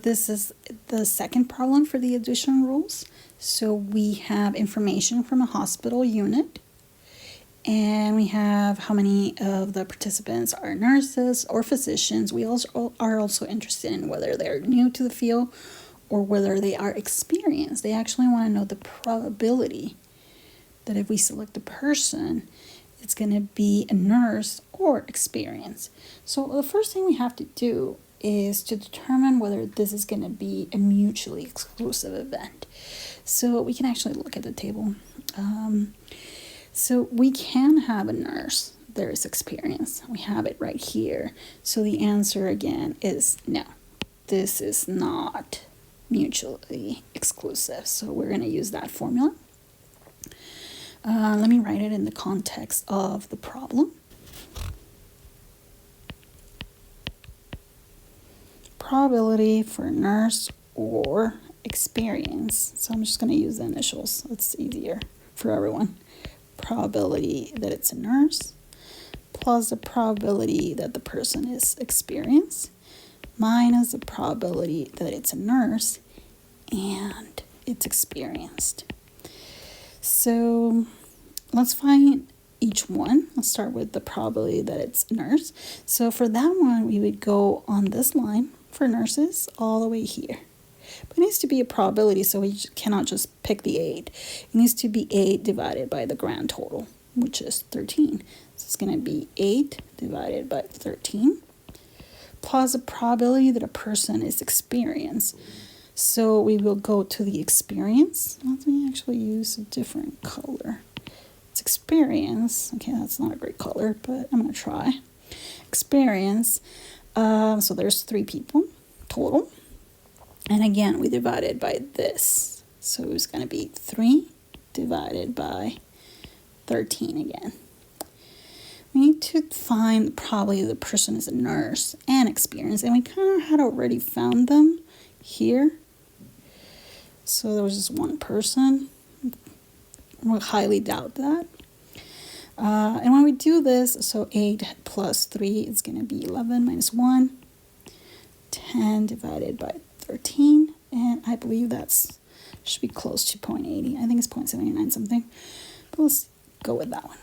this is the second problem for the addition rules. So we have information from a hospital unit, and we have how many of the participants are nurses or physicians. We also are interested in whether they're new to the field or whether they are experienced. They actually want to know the probability that if we select a person, it's going to be a nurse or experienced. So the first thing we have to do is to determine whether this is going to be a mutually exclusive event. So we can actually look at the table. So we can have a nurse that is experienced. We have it right here. So the answer again is no. This is not mutually exclusive. So we're going to use that formula. Let me write it in the context of the problem. Probability for nurse or experience. So I'm just going to use the initials. It's easier for everyone. Probability that it's a nurse plus the probability that the person is experienced minus the probability that it's a nurse and it's experienced. So let's find each one. Let's start with the probability that it's a nurse. So for that one, we would go on this line for nurses all the way here. But it needs to be a probability, so we cannot just pick the 8. It needs to be 8 divided by the grand total, which is 13. So it's going to be 8 divided by 13 plus the probability that a person is experienced. So we will go to the experience. Let me actually use a different color. It's experience. Okay, that's not a great color, but I'm going to try. Experience. So there's 3 people total. And again, we divided by this. So it's going to be 3 divided by 13 again. We need to find probably the person is a nurse and experienced. And we kind of had already found them here. So there was just one person. We highly doubt that. And when we do this, so 8 plus 3 is going to be 11 minus 1. 10 divided by 13, and I believe that's should be close to 0.80. I think it's 0.79 something, but let's go with that one.